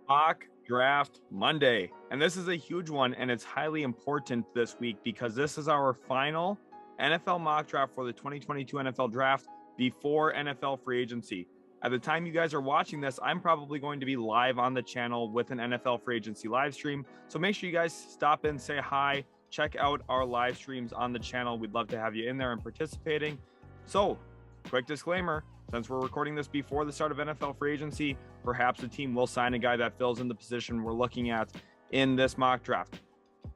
Mock Draft Monday. And this is a huge one, and it's highly important this week because this is our final NFL mock draft for the 2022 NFL Draft before NFL Free Agency. At the time you guys are watching this, I'm probably going to be live on the channel with an NFL Free Agency live stream. So make sure you guys stop in, say hi, check out our live streams on the channel. We'd love to have you in there and participating. So, quick disclaimer, since we're recording this before the start of NFL Free Agency, perhaps the team will sign a guy that fills in the position we're looking at in this mock draft.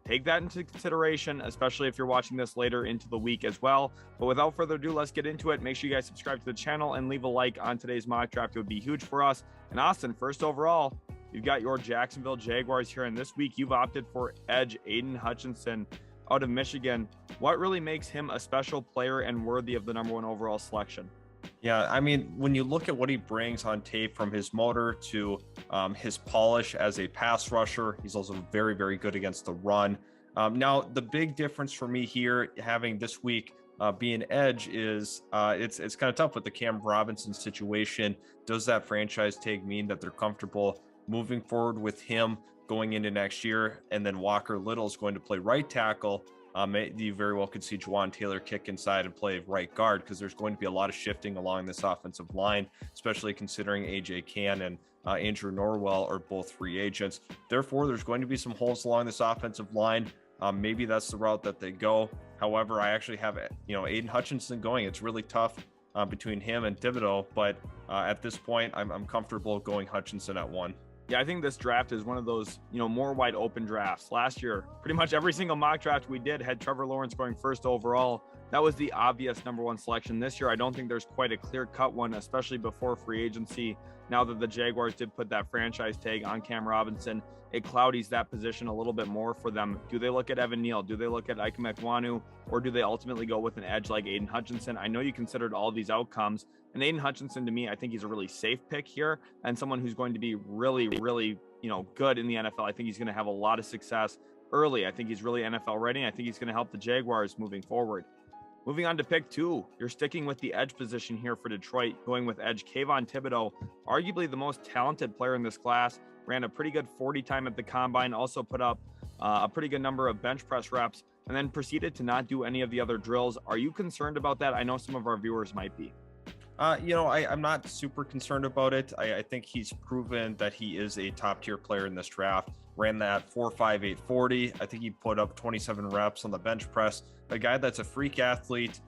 Take that into consideration, especially if you're watching this later into the week as well. But without further ado, let's get into it. Make sure you guys subscribe to the channel and leave a like on today's mock draft. It would be huge for us. And Austin, first overall, you've got your Jacksonville Jaguars here. And this week, you've opted for edge Aiden Hutchinson out of Michigan. What really makes him a special player and worthy of the #1 overall selection? Yeah, I mean, when you look at what he brings on tape, from his motor to his polish as a pass rusher, he's also very, very good against the run. Now, the big difference for me here, having this week being edge, is it's kind of tough with the Cam Robinson situation. Does that franchise tag mean that they're comfortable moving forward with him going into next year? And then Walker Little is going to play right tackle. You very well could see Juwan Taylor kick inside and play right guard, because there's going to be a lot of shifting along this offensive line, especially considering AJ Cann and Andrew Norwell are both free agents. Therefore, there's going to be some holes along this offensive line. Maybe that's the route that they go. However, I actually have Aiden Hutchinson going. It's really tough between him and Thibodeau, but at this point, I'm comfortable going Hutchinson at 1. Yeah, I think this draft is one of those, more wide open drafts. Last year, pretty much every single mock draft we did had Trevor Lawrence going first overall. That was the obvious #1 selection. This year, I don't think there's quite a clear-cut one, especially before free agency. Now that the Jaguars did put that franchise tag on Cam Robinson, it cloudies that position a little bit more for them. Do they look at Evan Neal? Do they look at Ike Ekwonu? Or do they ultimately go with an edge like Aiden Hutchinson? I know you considered all these outcomes. And Aiden Hutchinson, to me, I think he's a really safe pick here, and someone who's going to be really, really, good in the NFL. I think he's going to have a lot of success early. I think he's really NFL ready. I think he's going to help the Jaguars moving forward. Moving on to pick 2, you're sticking with the edge position here for Detroit, going with edge Kayvon Thibodeau, arguably the most talented player in this class. Ran a pretty good 40 time at the combine, also put up a pretty good number of bench press reps, and then proceeded to not do any of the other drills. Are you concerned about that? I know some of our viewers might be. I'm not super concerned about it. I think he's proven that he is a top tier player in this draft. Ran that 4.58 40. I think he put up 27 reps on the bench press. A guy that's a freak athlete,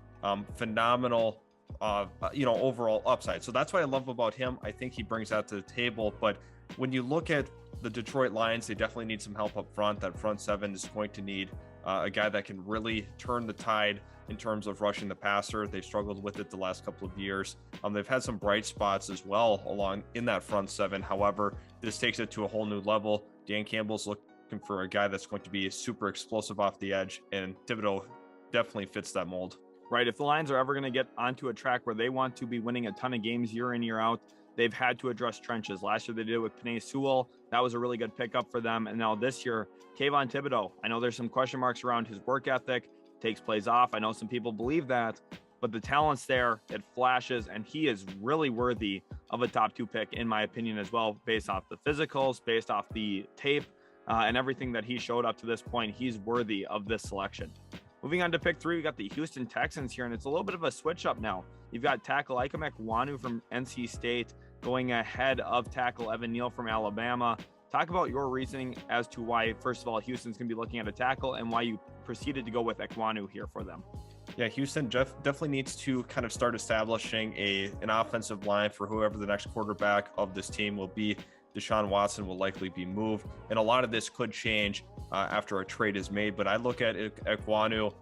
phenomenal, overall upside. So that's what I love about him. I think he brings that to the table. But when you look at the Detroit Lions, they definitely need some help up front. That front seven is going to need a guy that can really turn the tide in terms of rushing the passer. They've struggled with it the last couple of years. They've had some bright spots as well along in that front seven. However, this takes it to a whole new level. Dan Campbell's looking for a guy that's going to be super explosive off the edge, and Thibodeau definitely fits that mold. Right. If the Lions are ever going to get onto a track where they want to be winning a ton of games year in, year out, they've had to address trenches. Last year they did it with Penei Sewell. That was a really good pickup for them. And now this year, Kayvon Thibodeau. I know there's some question marks around his work ethic, takes plays off. I know some people believe that, but the talent's there, it flashes, and he is really worthy of a top 2 pick, in my opinion, as well, based off the physicals, based off the tape, and everything that he showed up to this point. He's worthy of this selection. Moving on to pick 3, we got the Houston Texans here, and it's a little bit of a switch up now. You've got tackle Ike Ekwonu from NC State going ahead of tackle Evan Neal from Alabama. Talk about your reasoning as to why, first of all, Houston's going to be looking at a tackle, and why you proceeded to go with Ekwonu here for them. Yeah, Houston definitely needs to kind of start establishing an offensive line for whoever the next quarterback of this team will be. Deshaun Watson will likely be moved, and a lot of this could change after a trade is made. But I look at Ekwonu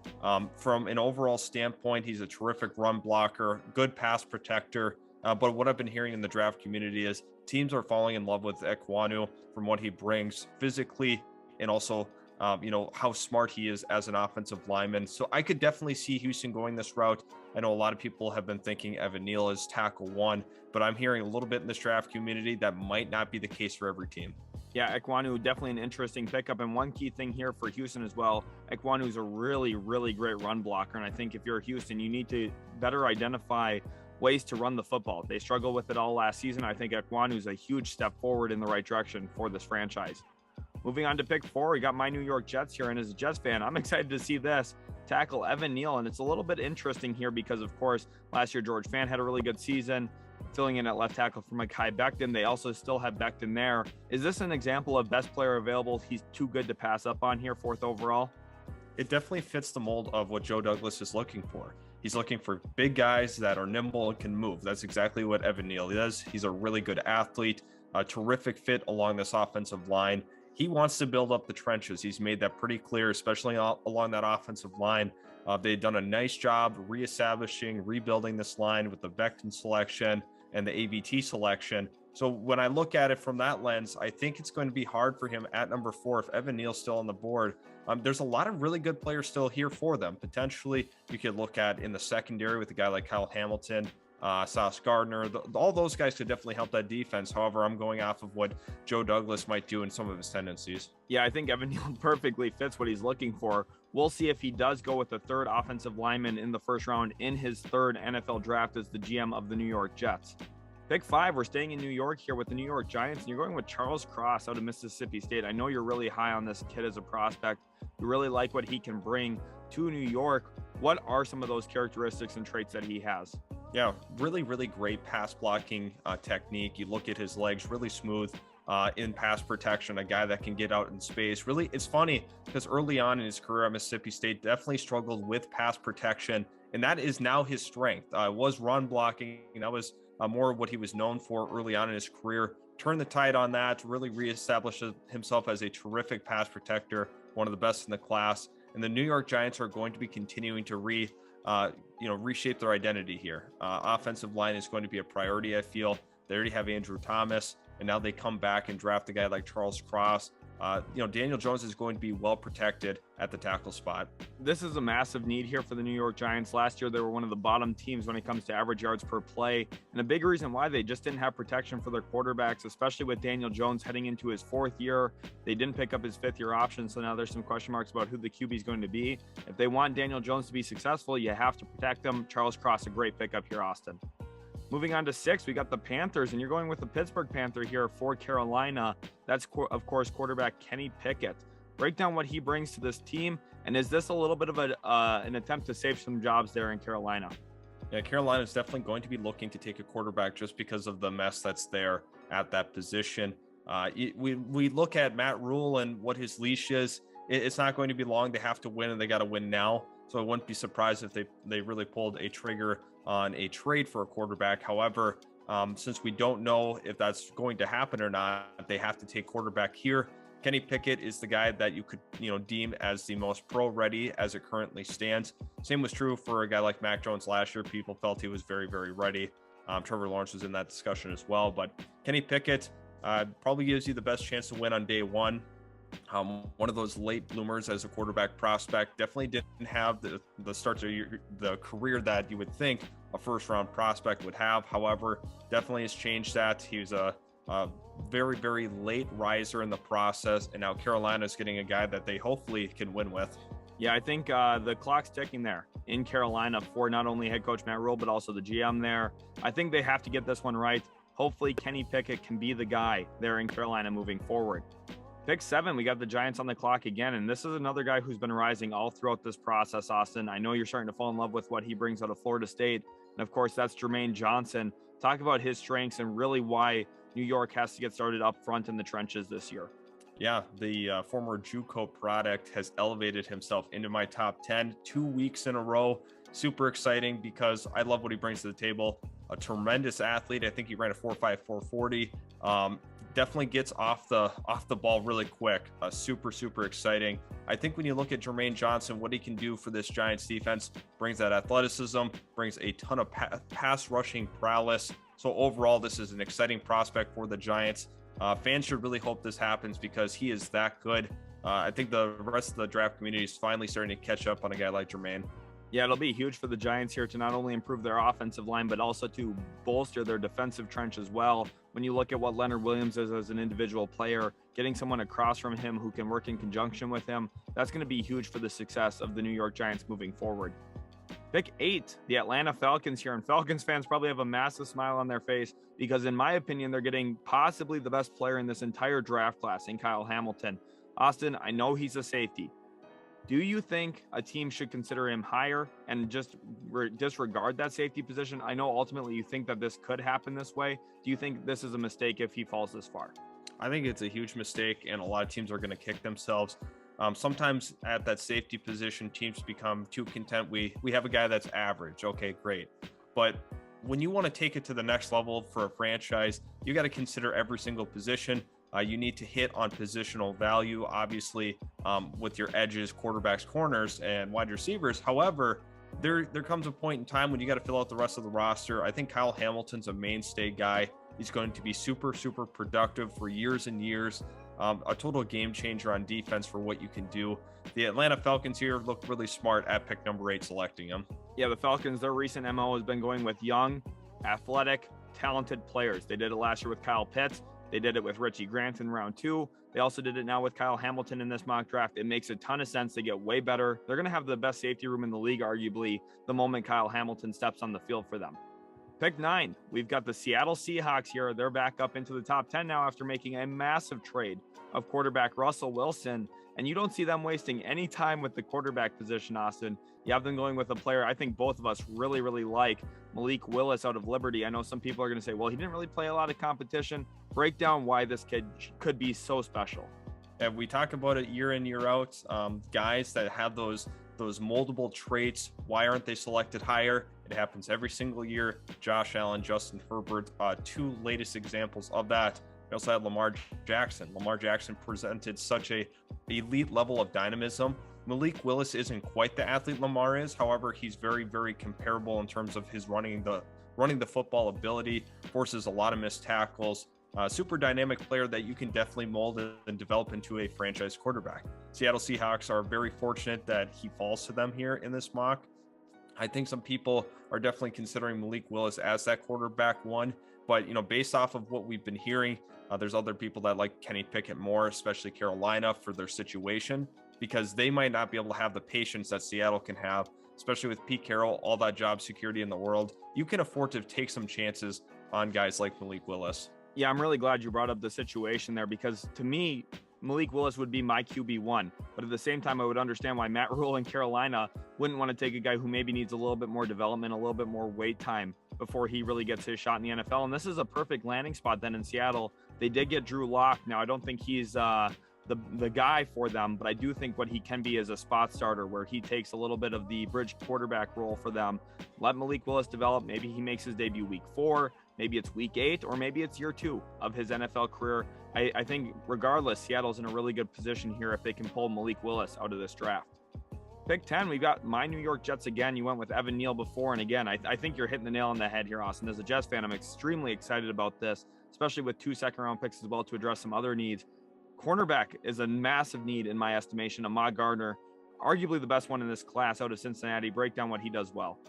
from an overall standpoint. He's a terrific run blocker, good pass protector. But what I've been hearing in the draft community is teams are falling in love with Ekwonu from what he brings physically, and also how smart he is as an offensive lineman. So I could definitely see Houston going this route. I know a lot of people have been thinking Evan Neal is tackle 1, but I'm hearing a little bit in this draft community that might not be the case for every team. Yeah, Ekwonu, definitely an interesting pickup. And one key thing here for Houston as well, Ekwonu's a really, really great run blocker. And I think if you're Houston, you need to better identify ways to run the football. They struggled with it all last season. I think Ekwonu's a huge step forward in the right direction for this franchise. Moving on to pick 4, we got my New York Jets here, and as a Jets fan, I'm excited to see this tackle Evan Neal, and it's a little bit interesting here because, of course, last year George Fant had a really good season, filling in at left tackle for Mekhi Becton. They also still have Becton there. Is this an example of best player available? He's too good to pass up on here, 4th overall? It definitely fits the mold of what Joe Douglas is looking for. He's looking for big guys that are nimble and can move. That's exactly what Evan Neal is. He's a really good athlete, a terrific fit along this offensive line. He wants to build up the trenches. He's made that pretty clear, especially along that offensive line. They've done a nice job reestablishing, rebuilding this line with the Becton selection and the ABT selection. So when I look at it from that lens, I think it's going to be hard for him at number 4 if Evan Neal's still on the board. There's a lot of really good players still here for them. Potentially, you could look at in the secondary with a guy like Kyle Hamilton, Sauce Gardner. All those guys could definitely help that defense. However, I'm going off of what Joe Douglas might do in some of his tendencies. Yeah, I think Evan Neal perfectly fits what he's looking for. We'll see if he does go with the 3rd offensive lineman in the 1st round in his 3rd NFL draft as the GM of the New York Jets. Pick 5, we're staying in New York here with the New York Giants, and you're going with Charles Cross out of Mississippi State. I know you're really high on this kid as a prospect. You really like what he can bring to New York. What are some of those characteristics and traits that he has? Yeah, really, really great pass blocking technique. You look at his legs, really smooth in pass protection, a guy that can get out in space. Really, it's funny because early on in his career at Mississippi State, definitely struggled with pass protection, and that is now his strength. Was run blocking. That was more of what he was known for early on in his career. Turned the tide on that, really reestablished himself as a terrific pass protector, one of the best in the class. And the New York Giants are going to be continuing to reshape their identity here. Offensive line is going to be a priority, I feel. They already have Andrew Thomas, and now they come back and draft a guy like Charles Cross. Daniel Jones is going to be well protected at the tackle spot. This is a massive need here for the New York Giants. Last year, they were one of the bottom teams when it comes to average yards per play. And a big reason why they just didn't have protection for their quarterbacks, especially with Daniel Jones heading into his 4th year. They didn't pick up his 5th-year option, so now there's some question marks about who the QB is going to be. If they want Daniel Jones to be successful, you have to protect him. Charles Cross, a great pickup here, Austin. Moving on to 6, we got the Panthers, and you're going with the Pittsburgh Panther here for Carolina. That's, of course, quarterback Kenny Pickett. Break down what he brings to this team, and is this a little bit of an attempt to save some jobs there in Carolina? Yeah, Carolina is definitely going to be looking to take a quarterback just because of the mess that's there at that position. We look at Matt Rule and what his leash is. It's not going to be long. They have to win, and they got to win now. So I wouldn't be surprised if they really pulled a trigger on a trade for a quarterback. However, since we don't know if that's going to happen or not, they have to take quarterback here. Kenny Pickett is the guy that you could, deem as the most pro ready as it currently stands. Same was true for a guy like Mac Jones last year. People felt he was very, very ready. Trevor Lawrence was in that discussion as well, but Kenny Pickett probably gives you the best chance to win on day one. One of those late bloomers as a quarterback prospect. Definitely didn't have the start to the career that you would think a first round prospect would have. However, definitely has changed that. He was a very, very late riser in the process, and now Carolina is getting a guy that they hopefully can win with. Yeah, I think the clock's ticking there in Carolina for not only head coach Matt Rule, but also the GM there. I think they have to get this one right. Hopefully Kenny Pickett can be the guy there in Carolina moving forward. Pick 7, we got the Giants on the clock again, and this is another guy who's been rising all throughout this process, Austin. I know you're starting to fall in love with what he brings out of Florida State, and of course, that's Jermaine Johnson. Talk about his strengths and really why New York has to get started up front in the trenches this year. Yeah, the former JUCO product has elevated himself into my top 10 2 weeks in a row. Super exciting because I love what he brings to the table. A tremendous athlete. I think he ran a 4.5, 4.40. Definitely gets off the ball really quick. Super exciting. I think when you look at Jermaine Johnson, what he can do for this Giants defense, brings that athleticism, brings a ton of pass rushing prowess. So overall, this is an exciting prospect for the Giants. Fans should really hope this happens because he is that good. I think the rest of the draft community is finally starting to catch up on a guy like Jermaine. Yeah, it'll be huge for the Giants here to not only improve their offensive line, but also to bolster their defensive trench as well. When you look at what Leonard Williams is as an individual player, getting someone across from him who can work in conjunction with him, that's going to be huge for the success of the New York Giants moving forward. Pick 8, the Atlanta Falcons here, and Falcons fans probably have a massive smile on their face because, in my opinion, they're getting possibly the best player in this entire draft class in Kyle Hamilton. Austin, I know he's a safety. Do you think a team should consider him higher and just disregard that safety position? I know ultimately you think that this could happen this way. Do you think this is a mistake if he falls this far? I think it's a huge mistake, and a lot of teams are going to kick themselves. Sometimes at that safety position, teams become too content. We have a guy that's average. Okay, great. But when you want to take it to the next level for a franchise, you got to consider every single position. You need to hit on positional value, obviously, with your edges, quarterbacks, corners, and wide receivers. However, there comes a point in time when you got to fill out the rest of the roster. I think Kyle Hamilton's a mainstay guy. He's going to be super, super productive for years and years. A total game changer on defense for what you can do. The Atlanta Falcons here look really smart at pick number 8, selecting him. Yeah, the Falcons, their recent MO has been going with young, athletic, talented players. They did it last year with Kyle Pitts. They did it with Richie Grant in round 2. They also did it now with Kyle Hamilton in this mock draft. It makes a ton of sense. They get way better. They're going to have the best safety room in the league, arguably, the moment Kyle Hamilton steps on the field for them. Pick 9, we've got the Seattle Seahawks here. They're back up into the top 10 now after making a massive trade of quarterback Russell Wilson. And you don't see them wasting any time with the quarterback position, Austin. You have them going with a player I think both of us really, really like, Malik Willis out of Liberty. I know some people are going to say, well, he didn't really play a lot of competition. Break down why this kid could be so special. And we talk about it year in, year out. Guys that have those moldable traits, why aren't they selected higher? It happens every single year. Josh Allen, Justin Herbert, 2 latest examples of that. We also had Lamar Jackson. Lamar Jackson presented such a elite level of dynamism. Malik Willis isn't quite the athlete Lamar is. However, he's very, very comparable in terms of his running the football ability, forces a lot of missed tackles. Super dynamic player that you can definitely mold and develop into a franchise quarterback. Seattle Seahawks are very fortunate that he falls to them here in this mock. I think some people are definitely considering Malik Willis as that quarterback 1, but based off of what we've been hearing, there's other people that like Kenny Pickett more, especially Carolina, for their situation, because they might not be able to have the patience that Seattle can have, especially with Pete Carroll, all that job security in the world. You can afford to take some chances on guys like Malik Willis. Yeah, I'm really glad you brought up the situation there, because to me, Malik Willis would be my QB1. But at the same time, I would understand why Matt Rule in Carolina wouldn't want to take a guy who maybe needs a little bit more development, a little bit more wait time before he really gets his shot in the NFL. And this is a perfect landing spot then in Seattle. They did get Drew Lock. Now, I don't think he's the guy for them, but I do think what he can be is a spot starter where he takes a little bit of the bridge quarterback role for them. Let Malik Willis develop. Maybe he makes his debut week 4. Maybe it's week 8, or maybe it's year 2 of his NFL career. I think regardless, Seattle's in a really good position here if they can pull Malik Willis out of this draft. Pick 10, we've got my New York Jets again. You went with Evan Neal before, and again, I think you're hitting the nail on the head here, Austin. As a Jets fan, I'm extremely excited about this, especially with 2 second-round picks as well to address some other needs. Cornerback is a massive need in my estimation. Ahmad Gardner, arguably the best one in this class out of Cincinnati. Break down what he does well.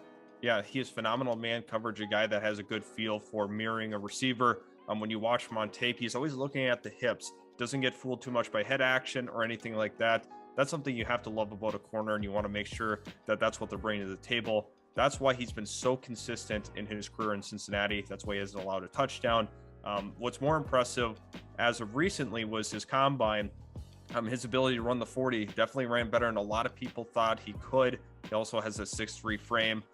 Yeah, he is phenomenal man coverage, a guy that has a good feel for mirroring a receiver. When you watch him on tape, he's always looking at the hips, doesn't get fooled too much by head action or anything like that. That's something you have to love about a corner, and you want to make sure that that's what they're bringing to the table. That's why he's been so consistent in his career in Cincinnati. That's why he hasn't allowed a touchdown. What's more impressive as of recently was his combine. His ability to run the 40 definitely ran better than a lot of people thought he could. He also has a 6'3" frame,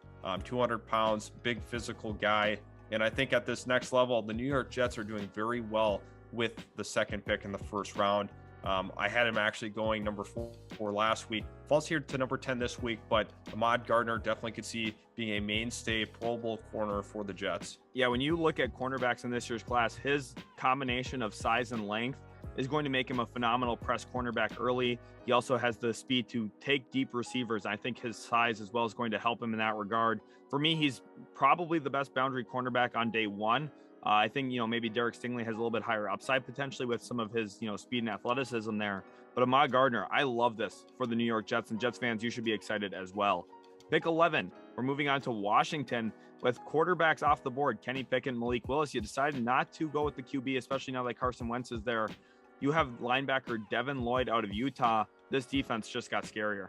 200 pounds, big physical guy. And I think at this next level, the New York Jets are doing very well with the second pick in the first round. I had him actually going number 4 last week. Falls here to number 10 this week, but Ahmad Gardner definitely could see being a mainstay Pro Bowl corner for the Jets. Yeah, when you look at cornerbacks in this year's class, his combination of size and length is going to make him a phenomenal press cornerback early. He also has the speed to take deep receivers. I think his size as well is going to help him in that regard. For me, he's probably the best boundary cornerback on day 1. I think, maybe Derek Stingley has a little bit higher upside potentially with some of his, speed and athleticism there. But Ahmad Gardner, I love this for the New York Jets, and Jets fans, you should be excited as well. Pick 11, we're moving on to Washington with quarterbacks off the board. Kenny Pickett, Malik Willis. You decided not to go with the QB, especially now that Carson Wentz is there. You have linebacker Devin Lloyd out of Utah. This defense just got scarier.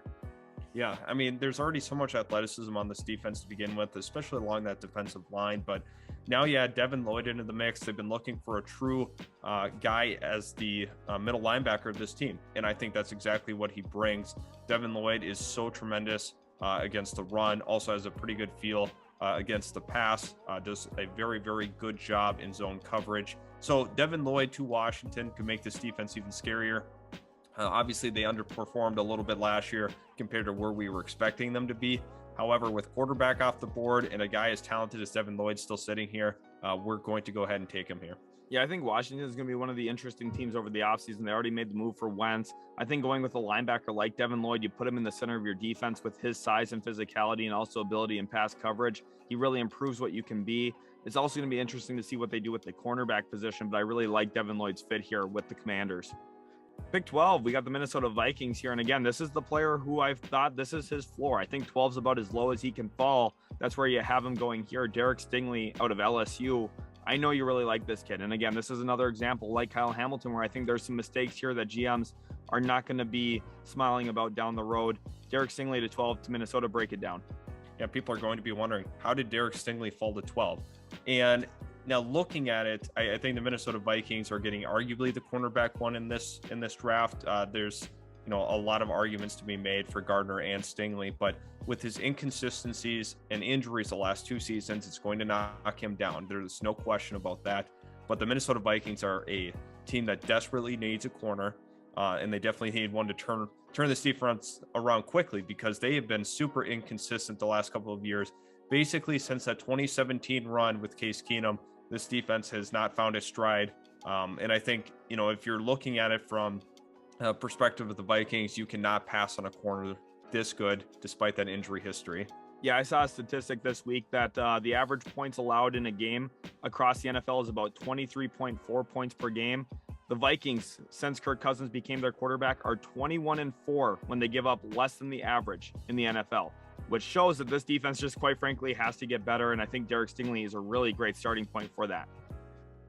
Yeah, I mean, there's already so much athleticism on this defense to begin with, especially along that defensive line. But now you add Devin Lloyd into the mix. They've been looking for a true guy as the middle linebacker of this team. And I think that's exactly what he brings. Devin Lloyd is so tremendous against the run, also has a pretty good feel against the pass, does a very, very good job in zone coverage. So Devin Lloyd to Washington could make this defense even scarier. Obviously, they underperformed a little bit last year compared to where we were expecting them to be. However, with quarterback off the board and a guy as talented as Devin Lloyd still sitting here, we're going to go ahead and take him here. Yeah, I think Washington is going to be one of the interesting teams over the offseason. They already made the move for Wentz. I think going with a linebacker like Devin Lloyd, you put him in the center of your defense with his size and physicality and also ability in pass coverage. He really improves what you can be. It's also going to be interesting to see what they do with the cornerback position, but I really like Devin Lloyd's fit here with the Commanders. Pick 12, we got the Minnesota Vikings here. And again, this is the player who I've thought this is his floor. I think 12 is about as low as he can fall. That's where you have him going here. Derek Stingley out of LSU. I know you really like this kid. And again, this is another example like Kyle Hamilton, where I think there's some mistakes here that GMs are not going to be smiling about down the road. Derek Stingley to 12 to Minnesota, break it down. Yeah, people are going to be wondering, how did Derek Stingley fall to 12? And now looking at it, I think the Minnesota Vikings are getting arguably the cornerback one in this draft. There's a lot of arguments to be made for Gardner and Stingley, but with his inconsistencies and injuries the last 2 seasons, it's going to knock him down. There's no question about that. But the Minnesota Vikings are a team that desperately needs a corner, and they definitely need one to turn this defense around quickly, because they have been super inconsistent the last couple of years. Basically, since that 2017 run with Case Keenum, this defense has not found its stride. And I think, if you're looking at it from a perspective of the Vikings, you cannot pass on a corner this good despite that injury history. Yeah, I saw a statistic this week that the average points allowed in a game across the NFL is about 23.4 points per game. The Vikings, since Kirk Cousins became their quarterback, are 21-4 when they give up less than the average in the NFL, which shows that this defense just quite frankly has to get better. And I think Derek Stingley is a really great starting point for that.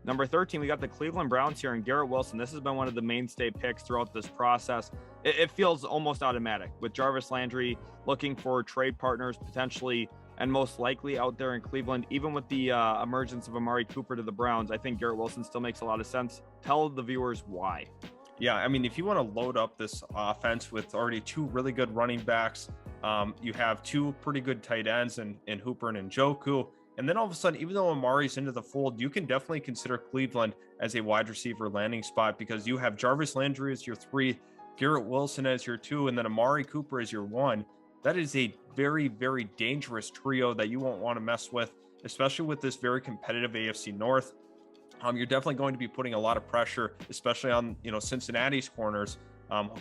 Number 13, we got the Cleveland Browns here, and Garrett Wilson. This has been one of the mainstay picks throughout this process. It feels almost automatic with Jarvis Landry looking for trade partners potentially and most likely out there in Cleveland. Even with the emergence of Amari Cooper to the Browns, I think Garrett Wilson still makes a lot of sense. Tell the viewers why. Yeah, I mean, if you want to load up this offense with already 2 really good running backs, you have 2 pretty good tight ends in Hooper and Njoku. And then all of a sudden, even though Amari's into the fold, you can definitely consider Cleveland as a wide receiver landing spot, because you have Jarvis Landry as your 3, Garrett Wilson as your 2, and then Amari Cooper as your 1. That is a very, very dangerous trio that you won't want to mess with, especially with this very competitive AFC North. You're definitely going to be putting a lot of pressure, especially on Cincinnati's corners,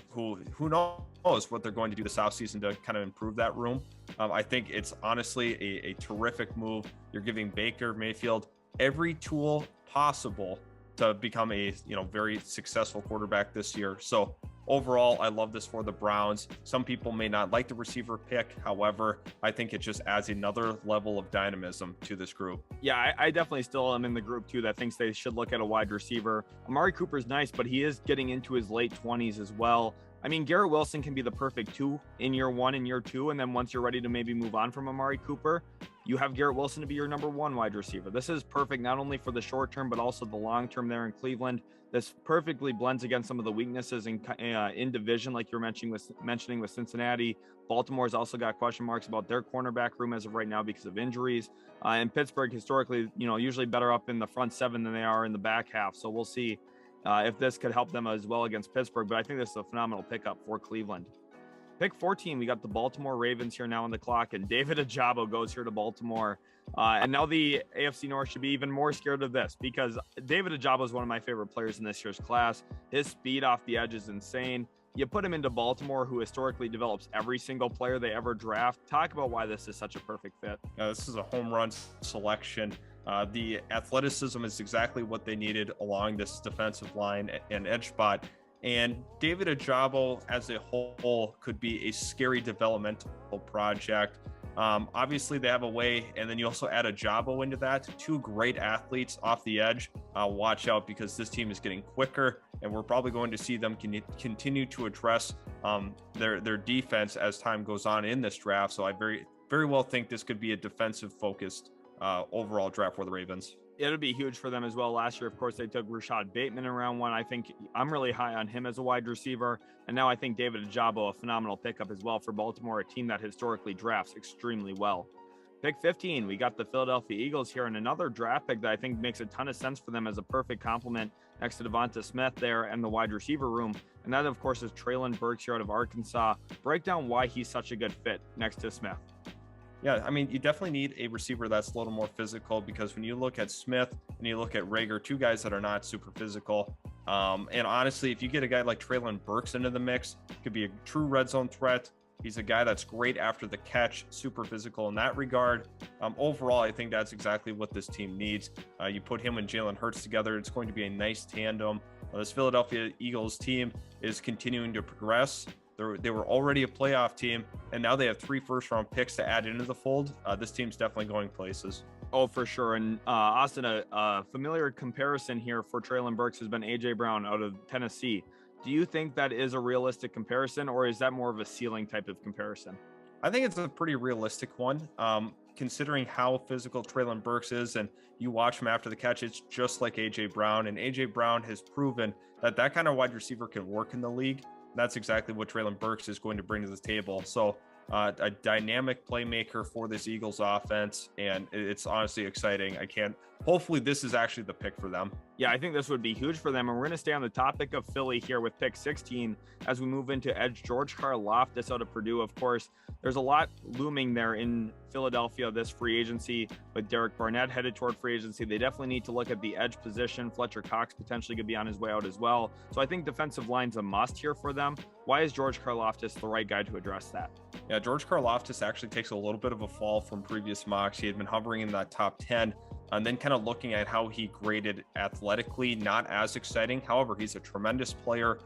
who knows what they're going to do this offseason to kind of improve that room. I think it's honestly a terrific move. You're giving Baker Mayfield every tool possible to become a very successful quarterback this year. So overall, I love this for the Browns. Some people may not like the receiver pick. However, I think it just adds another level of dynamism to this group. Yeah, I definitely still am in the group too that thinks they should look at a wide receiver. Amari Cooper's nice, but he is getting into his late 20s as well. I mean, Garrett Wilson can be the perfect 2 in year 1 and year 2. And then once you're ready to maybe move on from Amari Cooper, you have Garrett Wilson to be your number 1 wide receiver. This is perfect, not only for the short term, but also the long term there in Cleveland. This perfectly blends against some of the weaknesses in division, like you're mentioning with Cincinnati. Baltimore's also got question marks about their cornerback room as of right now because of injuries. And Pittsburgh historically, usually better up in the front 7 than they are in the back half. So we'll see if this could help them as well against Pittsburgh. But I think this is a phenomenal pickup for Cleveland. Pick 14, we got the Baltimore Ravens here now on the clock, and David Ojabo goes here to Baltimore. And now the AFC North should be even more scared of this, because David Ojabo is one of my favorite players in this year's class. His speed off the edge is insane. You put him into Baltimore, who historically develops every single player they ever draft. Talk about why this is such a perfect fit. This is a home run selection. The athleticism is exactly what they needed along this defensive line and edge spot. And David Ojabo as a whole could be a scary developmental project. Obviously, they have a way, and then you also add a Jabo into that. Two great athletes off the edge. Watch out, because this team is getting quicker, and we're probably going to see them continue to address their defense as time goes on in this draft. So I very well think this could be a defensive focused overall draft for the Ravens. It'll be huge for them as well. Last year, of course, they took Rashad Bateman in round 1. I think I'm really high on him as a wide receiver. And now I think David Ajabo, a phenomenal pickup as well for Baltimore, a team that historically drafts extremely well. Pick 15, we got the Philadelphia Eagles here, and another draft pick that I think makes a ton of sense for them as a perfect complement next to Devonta Smith there and the wide receiver room. And that, of course, is Treylon Burks here out of Arkansas. Break down why he's such a good fit next to Smith. Yeah, I mean, you definitely need a receiver that's a little more physical, because when you look at Smith and you look at Rager, two guys that are not super physical. And honestly, if you get a guy like Treylon Burks into the mix, could be a true red zone threat. He's a guy that's great after the catch, super physical in that regard. Overall, I think that's exactly what this team needs. You put him and Jalen Hurts together, it's going to be a nice tandem. This Philadelphia Eagles team is continuing to progress. They were already a playoff team, and now they have 3 first-round picks to add into the fold. This team's definitely going places. Oh, for sure. And Austin, a familiar comparison here for Treylon Burks has been A.J. Brown out of Tennessee. Do you think that is a realistic comparison, or is that more of a ceiling type of comparison? I think it's a pretty realistic one, considering how physical Treylon Burks is, and you watch him after the catch, it's just like A.J. Brown, and A.J. Brown has proven that kind of wide receiver can work in the league. That's exactly what Treylon Burks is going to bring to the table. So a dynamic playmaker for this Eagles offense, and it's honestly exciting. Hopefully this is actually the pick for them. Yeah, I think this would be huge for them. And we're going to stay on the topic of Philly here with pick 16 as we move into edge George Karlaftis out of Purdue. Of course, there's a lot looming there in Philadelphia this free agency with Derek Barnett headed toward free agency. They definitely need to look at the edge position. Fletcher Cox potentially could be on his way out as well. So I think defensive line's a must here for them. Why is George Karlaftis the right guy to address that? Yeah, George Karlaftis actually takes a little bit of a fall from previous mocks. He had been hovering in that top 10. And then kind of looking at how he graded athletically, not as exciting. However, he's a tremendous player.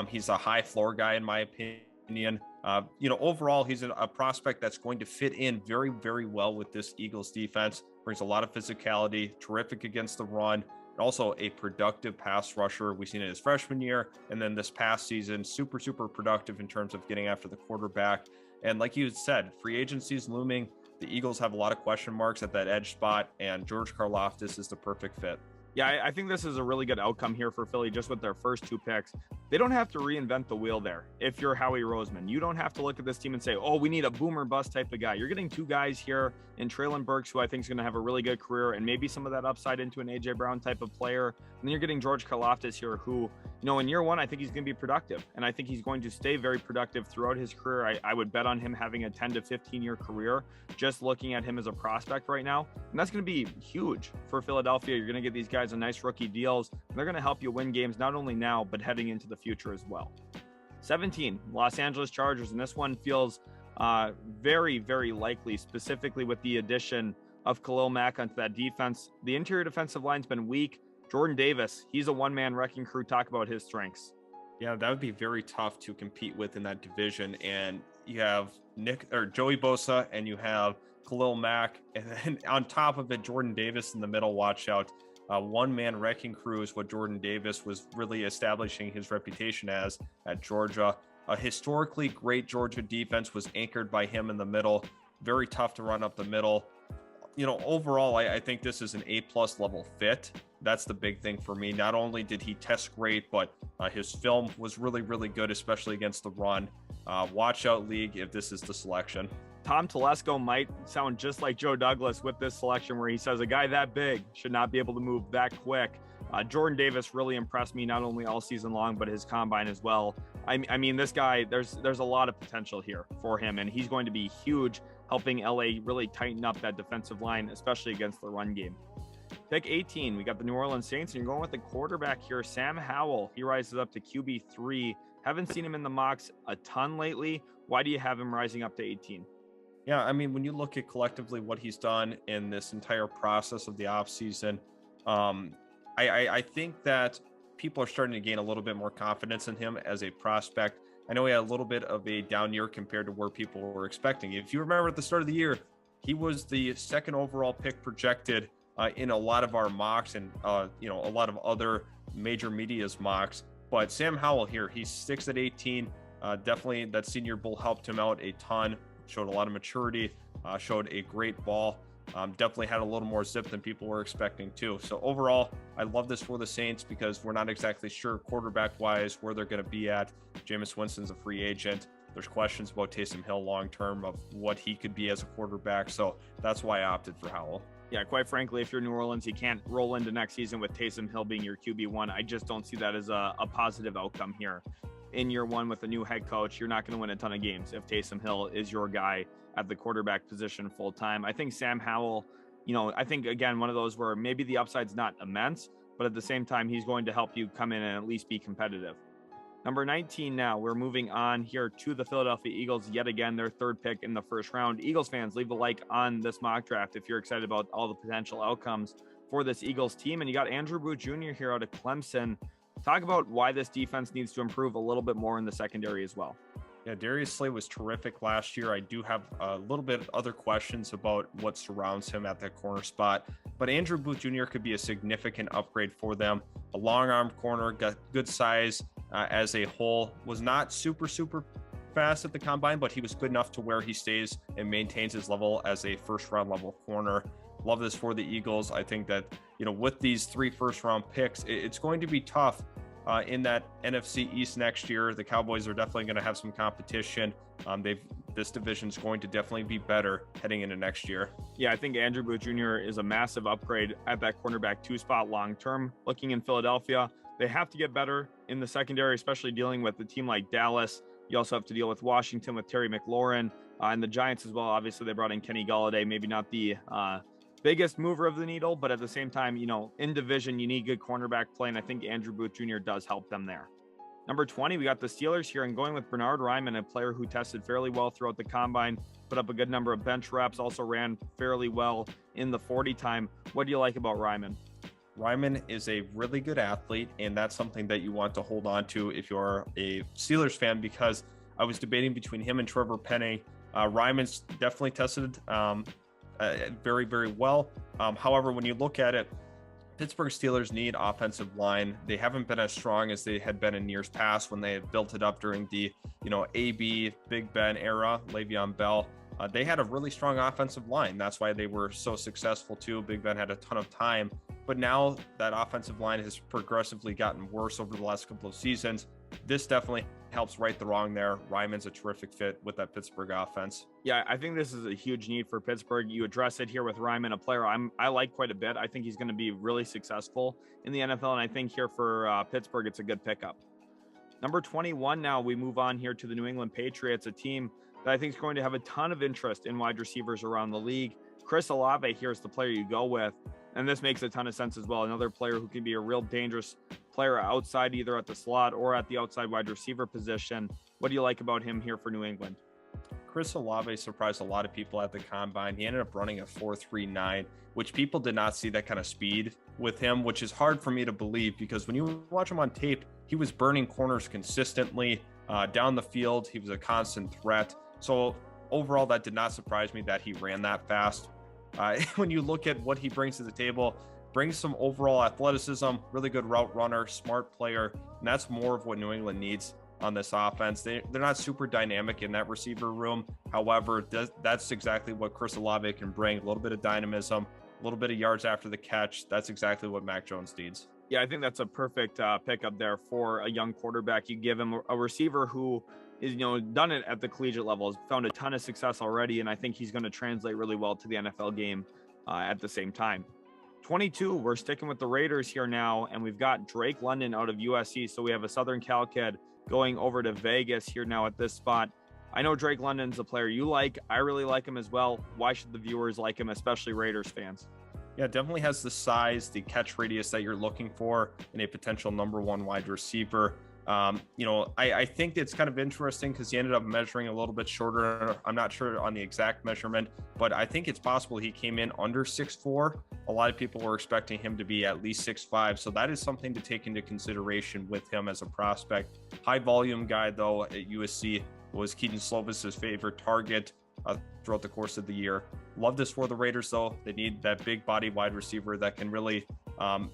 He's a high floor guy, in my opinion. Overall, he's a prospect that's going to fit in very, very well with this Eagles defense. Brings a lot of physicality, terrific against the run, and also a productive pass rusher. We've seen it his freshman year, and then this past season, super, super productive in terms of getting after the quarterback. And like you said, free agency is looming. The Eagles have a lot of question marks at that edge spot, and George Karlaftis is the perfect fit. Yeah, I think this is a really good outcome here for Philly just with their first 2 picks. They don't have to reinvent the wheel there. If you're Howie Roseman, you don't have to look at this team and say, oh, we need a boomer bust type of guy. You're getting 2 guys here in Treylon Burks, who I think is going to have a really good career, and maybe some of that upside into an A.J. Brown type of player. And then you're getting George Karlaftis here, who, in year 1, I think he's going to be productive. And I think he's going to stay very productive throughout his career. I would bet on him having a 10 to 15 year career, just looking at him as a prospect right now. And that's going to be huge for Philadelphia. You're going to get these guys a nice rookie deals, and they're going to help you win games not only now, but heading into the future as well. 17, Los Angeles Chargers, and this one feels very, very likely, specifically with the addition of Khalil Mack onto that defense. The interior defensive line's been weak. Jordan Davis, he's a one-man wrecking crew. Talk about his strengths. Yeah, that would be very tough to compete with in that division. And you have Joey Bosa, and you have Khalil Mack, and then on top of it, Jordan Davis in the middle. Watch out. One-man wrecking crew is what Jordan Davis was really establishing his reputation as at Georgia. A historically great Georgia defense was anchored by him in the middle. Very tough to run up the middle. Overall, I think this is an A-plus level fit. That's the big thing for me. Not only did he test great, but his film was really, really good, especially against the run. Watch out, league, if this is the selection. Tom Telesco might sound just like Joe Douglas with this selection, where he says a guy that big should not be able to move that quick. Jordan Davis really impressed me, not only all season long, but his combine as well. I mean, this guy, there's a lot of potential here for him, and he's going to be huge, helping LA really tighten up that defensive line, especially against the run game. Pick 18, we got the New Orleans Saints, and you're going with the quarterback here, Sam Howell. He rises up to QB3. Haven't seen him in the mocks a ton lately. Why do you have him rising up to 18? Yeah, I mean, when you look at collectively what he's done in this entire process of the offseason, I think that people are starting to gain a little bit more confidence in him as a prospect. I know he had a little bit of a down year compared to where people were expecting. If you remember at the start of the year, he was the second overall pick projected in a lot of our mocks and a lot of other major media's mocks. But Sam Howell here, he's 6 at 18. Definitely that Senior Bowl helped him out a ton, showed a lot of maturity, showed a great ball. Definitely had a little more zip than people were expecting too. So overall, I love this for the Saints because we're not exactly sure quarterback wise where they're going to be at. Jameis Winston's a free agent. There's questions about Taysom Hill long term of what he could be as a quarterback. So that's why I opted for Howell. Yeah, quite frankly, if you're New Orleans, you can't roll into next season with Taysom Hill being your QB1. I just don't see that as a positive outcome here. In year one with a new head coach, you're not going to win a ton of games if Taysom Hill is your guy at the quarterback position full time. I think Sam Howell, I think, again, one of those where maybe the upside's not immense, but at the same time, he's going to help you come in and at least be competitive. Number 19 now, we're moving on here to the Philadelphia Eagles, yet again, their third pick in the first round. Eagles fans, leave a like on this mock draft if you're excited about all the potential outcomes for this Eagles team. And you got Andrew Booth Jr. here out of Clemson. Talk about why this defense needs to improve a little bit more in the secondary as well. Yeah, Darius Slay was terrific last year. I do have a little bit of other questions about what surrounds him at that corner spot, but Andrew Booth Jr. could be a significant upgrade for them. A long arm corner, got good size as a whole, was not super fast at the combine, but he was good enough to where he stays and maintains his level as a first round level corner. Love this for the Eagles. I think that, with these 3 first round picks, it's going to be tough in that NFC East next year. The Cowboys are definitely going to have some competition. This division is going to definitely be better heading into next year. Yeah, I think Andrew Booth Jr. is a massive upgrade at that cornerback 2 spot long term. Looking in Philadelphia, they have to get better in the secondary, especially dealing with a team like Dallas. You also have to deal with Washington with Terry McLaurin and the Giants as well. Obviously, they brought in Kenny Golladay, maybe not the biggest mover of the needle, but at the same time, in division, you need good cornerback play, and I think Andrew Booth Jr. does help them there. Number 20, we got the Steelers here, and going with Bernhard Raimann, a player who tested fairly well throughout the combine, put up a good number of bench reps, also ran fairly well in the 40 time. What do you like about Raimann? Raimann is a really good athlete, and that's something that you want to hold on to if you're a Steelers fan, because I was debating between him and Trevor Penning. Raimann's definitely tested very well. However, when you look at it, Pittsburgh Steelers need offensive line. They haven't been as strong as they had been in years past when they had built it up during the AB Big Ben era, Le'Veon Bell. They had a really strong offensive line. That's why they were so successful too. Big Ben had a ton of time, but now that offensive line has progressively gotten worse over the last couple of seasons. This definitely helps right the wrong there. Raimann's a terrific fit with that Pittsburgh offense. Yeah, I think this is a huge need for Pittsburgh. You address it here with Raimann, a player I like quite a bit. I think he's going to be really successful in the NFL, and I think here for Pittsburgh, it's a good pickup. Number 21 now, we move on here to the New England Patriots, a team that I think is going to have a ton of interest in wide receivers around the league. Chris Olave here is the player you go with, and this makes a ton of sense as well. Another player who can be a real dangerous player outside, either at the slot or at the outside wide receiver position. What do you like about him here for New England? Chris Olave surprised a lot of people at the combine. He ended up running a 4.39, which people did not see that kind of speed with him, which is hard for me to believe because when you watch him on tape, he was burning corners consistently down the field. He was a constant threat. So overall, that did not surprise me that he ran that fast. When you look at what he brings to the table, brings some overall athleticism, really good route runner, smart player, and that's more of what New England needs on this offense. They're not super dynamic in that receiver room. However, that's exactly what Chris Olave can bring, a little bit of dynamism, a little bit of yards after the catch. That's exactly what Mac Jones needs. Yeah, I think that's a perfect pickup there for a young quarterback. You give him a receiver who is, done it at the collegiate level, has found a ton of success already, and I think he's going to translate really well to the NFL game at the same time. 22, we're sticking with the Raiders here now, and we've got Drake London out of USC, so we have a Southern Cal kid going over to Vegas here now at this spot. I know Drake London's a player you like. I really like him as well. Why should the viewers like him, especially Raiders fans? Yeah, definitely has the size, the catch radius that you're looking for in a potential number 1 wide receiver. I think it's kind of interesting because he ended up measuring a little bit shorter. I'm not sure on the exact measurement, but I think it's possible he came in under 6'4". A lot of people were expecting him to be at least 6'5". So that is something to take into consideration with him as a prospect. High volume guy, though, at USC was Keaton Slovis's favorite target throughout the course of the year. Love this for the Raiders, though. They need that big body wide receiver that can really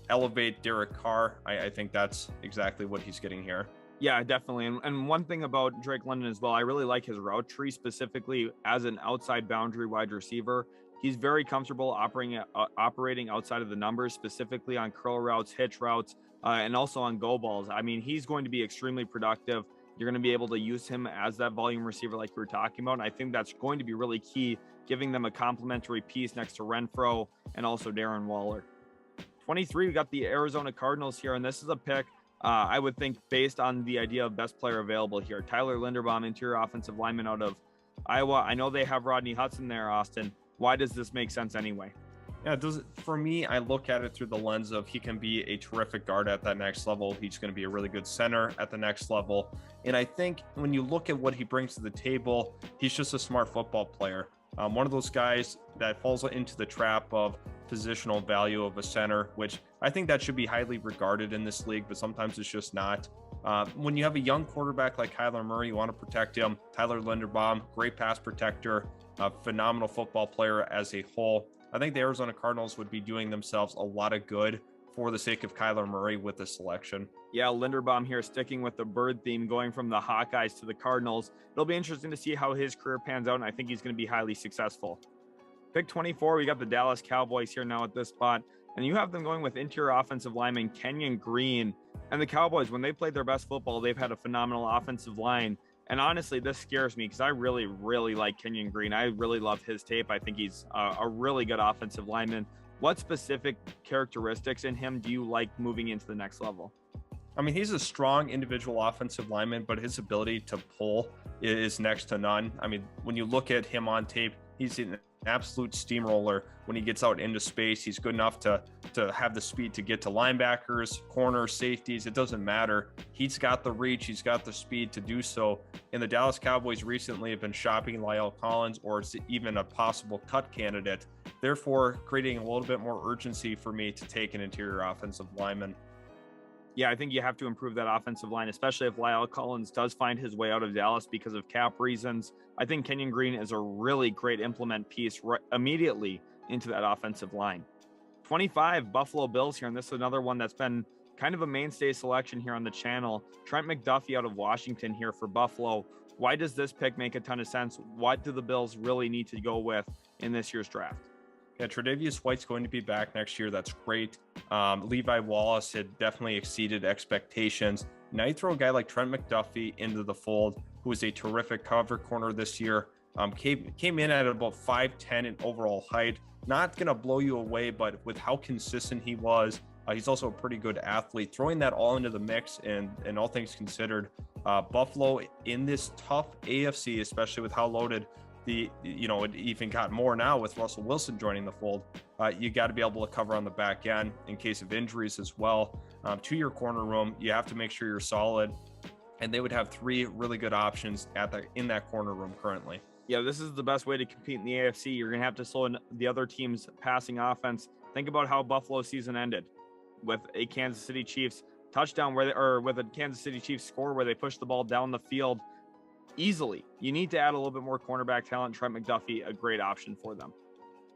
elevate Derek Carr. I think that's exactly what he's getting here. Yeah, definitely. And one thing about Drake London as well, I really like his route tree, specifically as an outside boundary wide receiver. He's very comfortable operating outside of the numbers, specifically on curl routes, hitch routes, and also on go balls. I mean, he's going to be extremely productive. You're going to be able to use him as that volume receiver like we were talking about. And I think that's going to be really key, giving them a complementary piece next to Renfro and also Darren Waller. 23, we got the Arizona Cardinals here, and this is a pick I would think based on the idea of best player available here. Tyler Linderbaum, interior offensive lineman out of Iowa. I know they have Rodney Hudson there, Austin. Why does this make sense anyway? Yeah, for me, I look at it through the lens of he can be a terrific guard at that next level. He's going to be a really good center at the next level. And I think when you look at what he brings to the table, he's just a smart football player. One of those guys that falls into the trap of positional value of a center, which I think that should be highly regarded in this league, but sometimes it's just not. When you have a young quarterback like Kyler Murray, you want to protect him. Tyler Linderbaum, great pass protector, a phenomenal football player as a whole. I think the Arizona Cardinals would be doing themselves a lot of good for the sake of Kyler Murray with this selection. Yeah, Linderbaum here sticking with the bird theme, going from the Hawkeyes to the Cardinals. It'll be interesting to see how his career pans out, and I think he's going to be highly successful. Pick 24, we got the Dallas Cowboys here now at this spot, and you have them going with interior offensive lineman Kenyon Green. And the Cowboys, when they played their best football, they've had a phenomenal offensive line. And honestly, this scares me because I really, really like Kenyon Green. I really love his tape. I think he's a really good offensive lineman. What specific characteristics in him do you like moving into the next level? I mean, he's a strong individual offensive lineman, but his ability to pull is next to none. I mean, when you look at him on tape, he's an absolute steamroller. When he gets out into space, he's good enough to have the speed to get to linebackers, corners, safeties. It doesn't matter. He's got the reach. He's got the speed to do so. And the Dallas Cowboys recently have been shopping La'el Collins, or it's even a possible cut candidate, therefore creating a little bit more urgency for me to take an interior offensive lineman. Yeah, I think you have to improve that offensive line, especially if La'el Collins does find his way out of Dallas because of cap reasons. I think Kenyon Green is a really great implement piece immediately into that offensive line. 25, Buffalo Bills here, and this is another one that's been kind of a mainstay selection here on the channel. Trent McDuffie out of Washington here for Buffalo. Why does this pick make a ton of sense? What do the Bills really need to go with in this year's draft? Yeah, Tre'Davious White's going to be back next year. That's great. Levi Wallace had definitely exceeded expectations. Now you throw a guy like Trent McDuffie into the fold, who is a terrific cover corner this year. Came in at about 5'10" in overall height. Not going to blow you away, but with how consistent he was, he's also a pretty good athlete. Throwing that all into the mix, and all things considered, Buffalo in this tough AFC, especially with how loaded it even got more now with Russell Wilson joining the fold. You got to be able to cover on the back end in case of injuries as well. To your corner room, you have to make sure you're solid, and they would have three really good options in that corner room currently. Yeah, this is the best way to compete in the AFC. You're going to have to slow in the other team's passing offense. Think about how Buffalo's season ended with a Kansas City Chiefs touchdown with a Kansas City Chiefs score where they pushed the ball down the field easily. You need to add a little bit more cornerback talent. Trent McDuffie, a great option for them.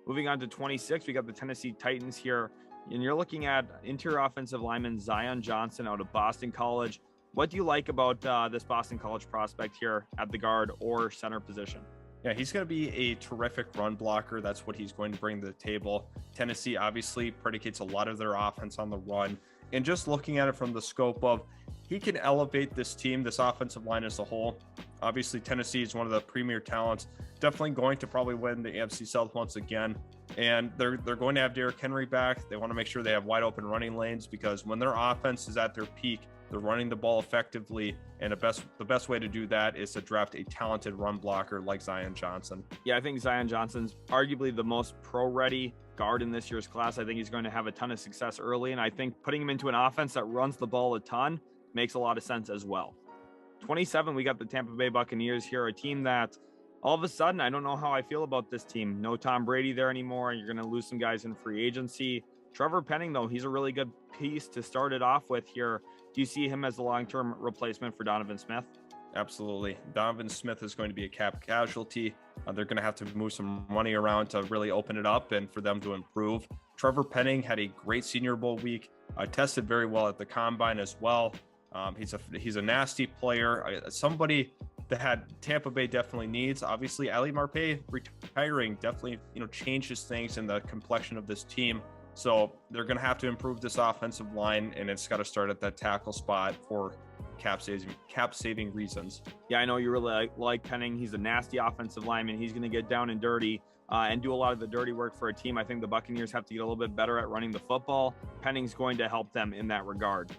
Moving on to 26, we got the Tennessee Titans here, and you're looking at interior offensive lineman Zion Johnson out of Boston College. What do you like about this Boston College prospect here at the guard or center position? Yeah, he's going to be a terrific run blocker. That's what he's going to bring to the table. Tennessee obviously predicates a lot of their offense on the run. And just looking at it from the scope of, he can elevate this team, this offensive line as a whole. Obviously, Tennessee is one of the premier talents. Definitely going to probably win the AFC South once again. And they're going to have Derrick Henry back. They want to make sure they have wide open running lanes, because when their offense is at their peak, they're running the ball effectively, and the best way to do that is to draft a talented run blocker like Zion Johnson. Yeah, I think Zion Johnson's arguably the most pro-ready guard in this year's class. I think he's going to have a ton of success early, and I think putting him into an offense that runs the ball a ton makes a lot of sense as well. 27, we got the Tampa Bay Buccaneers here, a team that all of a sudden, I don't know how I feel about this team. No Tom Brady there anymore. You're going to lose some guys in free agency. Trevor Penning, though, he's a really good piece to start it off with here. Do you see him as a long-term replacement for Donovan Smith? Absolutely. Donovan Smith is going to be a cap casualty. They're going to have to move some money around to really open it up and for them to improve. Trevor Penning had a great Senior Bowl week, tested very well at the combine as well. He's a nasty player, somebody that Tampa Bay definitely needs. Obviously, Ali Marpet retiring definitely changes things in the complexion of this team. So they're going to have to improve this offensive line, and it's got to start at that tackle spot for cap saving reasons. Yeah, I know you really like Penning. He's a nasty offensive lineman. He's going to get down and dirty and do a lot of the dirty work for a team. I think the Buccaneers have to get a little bit better at running the football. Penning's going to help them in that regard.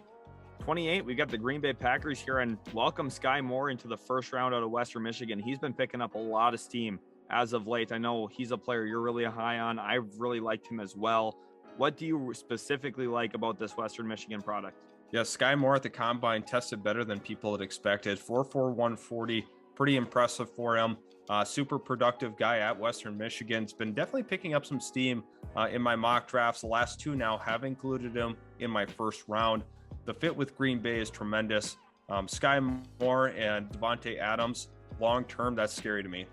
28, we've got the Green Bay Packers here, and welcome Sky Moore into the first round out of Western Michigan. He's been picking up a lot of steam as of late. I know he's a player you're really high on. I've really liked him as well. What do you specifically like about this Western Michigan product? Yeah, Sky Moore at the combine tested better than people had expected. 4.4 140, pretty impressive for him. Super productive guy at Western Michigan. It's been definitely picking up some steam in my mock drafts. The last two now have included him in my first round. The fit with Green Bay is tremendous. Sky Moore and Devontae Adams, long-term, that's scary to me.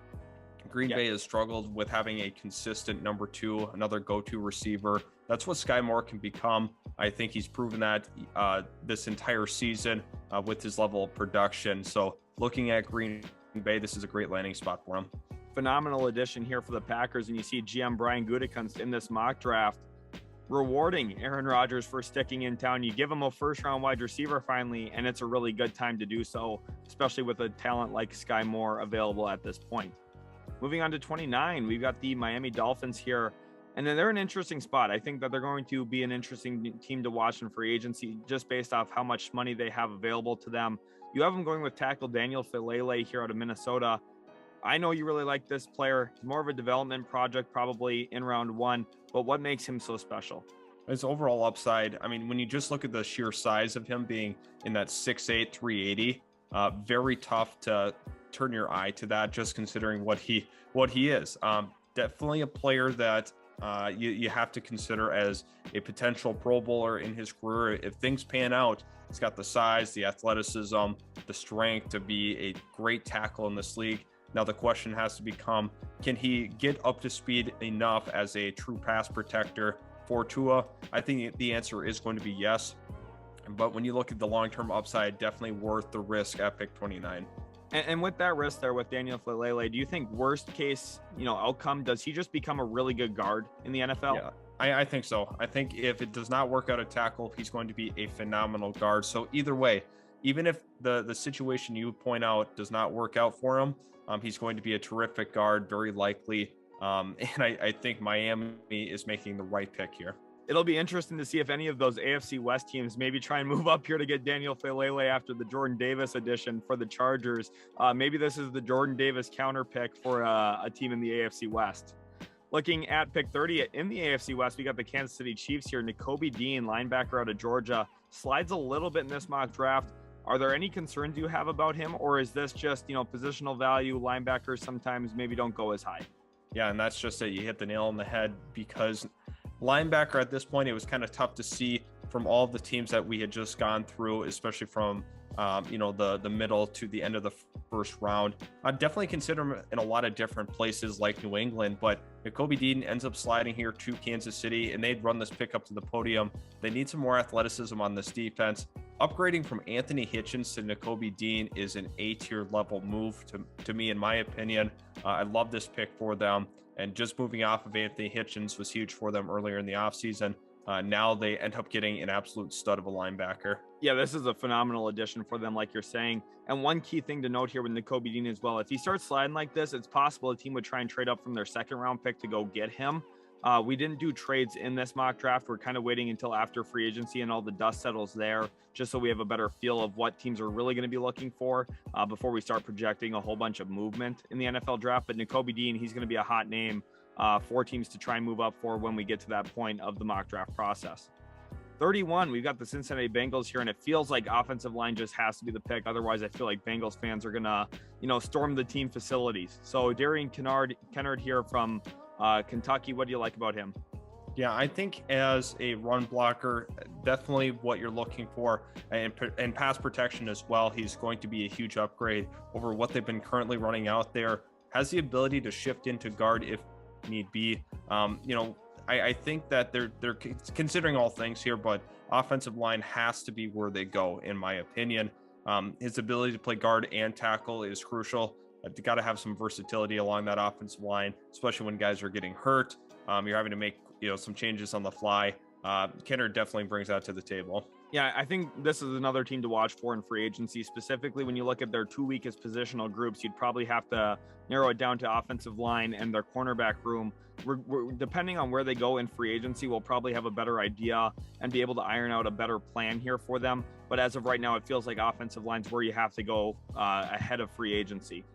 Green Bay has struggled with having a consistent number two, another go-to receiver. That's what Sky Moore can become. I think he's proven that this entire season with his level of production. So looking at Green Bay, this is a great landing spot for him. Phenomenal addition here for the Packers. And you see GM Brian Gutekunst in this mock draft rewarding Aaron Rodgers for sticking in town. You give him a first-round wide receiver finally, and it's a really good time to do so, especially with a talent like Sky Moore available at this point. Moving on to 29, we've got the Miami Dolphins here, and then they're an interesting spot. I think that they're going to be an interesting team to watch in free agency just based off how much money they have available to them. You have them going with tackle Daniel Filele here out of Minnesota. I know you really like this player. It's more of a development project probably in round one, but what makes him so special? His overall upside. I mean, when you just look at the sheer size of him being in that 6'8", 380, very tough to turn your eye to that, just considering what he is. Definitely a player that you have to consider as a potential Pro Bowler in his career. If things pan out, he's got the size, the athleticism, the strength to be a great tackle in this league. Now the question has to become, can he get up to speed enough as a true pass protector for Tua? I think the answer is going to be yes. But when you look at the long-term upside, definitely worth the risk at pick 29. And with that risk there with Daniel Filele, do you think worst case, outcome, does he just become a really good guard in the NFL? Yeah, I think so. I think if it does not work out at tackle, he's going to be a phenomenal guard. So either way, even if the situation you point out does not work out for him, he's going to be a terrific guard, very likely. And I think Miami is making the right pick here. It'll be interesting to see if any of those AFC West teams maybe try and move up here to get Daniel Filele after the Jordan Davis edition for the Chargers. Maybe this is the Jordan Davis counter pick for a team in the AFC West. Looking at pick 30 in the AFC West, we got the Kansas City Chiefs here. Nakobe Dean, linebacker out of Georgia, slides a little bit in this mock draft. Are there any concerns you have about him, or is this just, positional value? Linebackers sometimes maybe don't go as high. Yeah, and that's just it. You hit the nail on the head, because linebacker at this point, it was kind of tough to see from all the teams that we had just gone through, especially from the middle to the end of the first round. I'd definitely consider him in a lot of different places like New England, but Nakobe Dean ends up sliding here to Kansas City, and they'd run this pick up to the podium. They need some more athleticism on this defense. Upgrading from Anthony Hitchens to Nakobe Dean is an A-tier level move to me, in my opinion. I love this pick for them, and just moving off of Anthony Hitchens was huge for them earlier in the offseason. Now they end up getting an absolute stud of a linebacker. Yeah, this is a phenomenal addition for them, like you're saying. And one key thing to note here with Nakobe Dean as well, if he starts sliding like this, it's possible a team would try and trade up from their second round pick to go get him. We didn't do trades in this mock draft. We're kind of waiting until after free agency and all the dust settles there, just so we have a better feel of what teams are really going to be looking for before we start projecting a whole bunch of movement in the NFL draft. But Nakobe Dean, he's going to be a hot name for teams to try and move up for when we get to that point of the mock draft process. 31, we've got the Cincinnati Bengals here, and it feels like offensive line just has to be the pick. Otherwise, I feel like Bengals fans are gonna, storm the team facilities. So Darian Kennard here from Kentucky. What do you like about him? Yeah, I think as a run blocker, definitely what you're looking for, and pass protection as well. He's going to be a huge upgrade over what they've been currently running out there. Has the ability to shift into guard if need be. I think that they're considering all things here, but offensive line has to be where they go, in my opinion. His ability to play guard and tackle is crucial. You've got to have some versatility along that offensive line, especially when guys are getting hurt. You're having to make some changes on the fly. Kenner definitely brings that to the table. Yeah, I think this is another team to watch for in free agency. Specifically, when you look at their two weakest positional groups, you'd probably have to narrow it down to offensive line and their cornerback room. Depending on where they go in free agency, we'll probably have a better idea and be able to iron out a better plan here for them. But as of right now, it feels like offensive line's where you have to go ahead of free agency.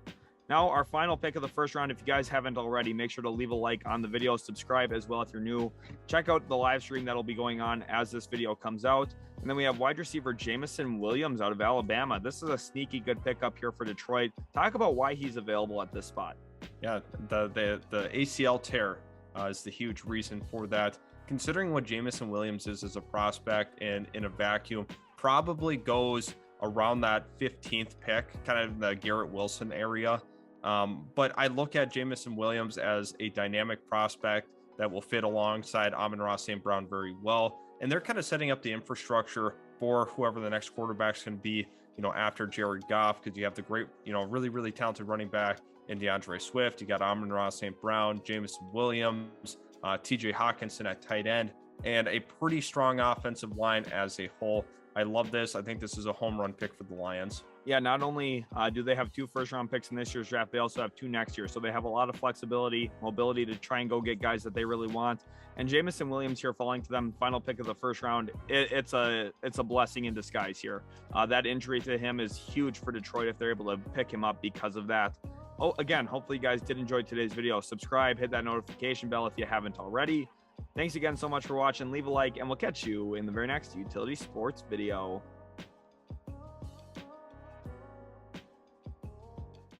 Now, our final pick of the first round, if you guys haven't already, make sure to leave a like on the video, subscribe as well if you're new. Check out the live stream that'll be going on as this video comes out. And then we have wide receiver Jameson Williams out of Alabama. This is a sneaky good pickup here for Detroit. Talk about why he's available at this spot. Yeah, the ACL tear is the huge reason for that. Considering what Jameson Williams is as a prospect and in a vacuum, probably goes around that 15th pick, kind of the Garrett Wilson area. But I look at Jameson Williams as a dynamic prospect that will fit alongside Amon-Ra St. Brown very well. And they're kind of setting up the infrastructure for whoever the next quarterback's going to be, after Jared Goff, because you have the great, really, really talented running back in DeAndre Swift. You got Amon-Ra St. Brown, Jameson Williams, TJ Hawkinson at tight end, and a pretty strong offensive line as a whole. I love this. I think this is a home run pick for the Lions. Yeah, not only do they have 2 first-round picks in this year's draft, they also have 2 next year. So they have a lot of flexibility, mobility to try and go get guys that they really want. And Jameson Williams here falling to them, final pick of the first round, it's a blessing in disguise here. That injury to him is huge for Detroit if they're able to pick him up because of that. Oh, again, hopefully you guys did enjoy today's video. Subscribe, hit that notification bell if you haven't already. Thanks again so much for watching. Leave a like, and we'll catch you in the very next Utility Sports video.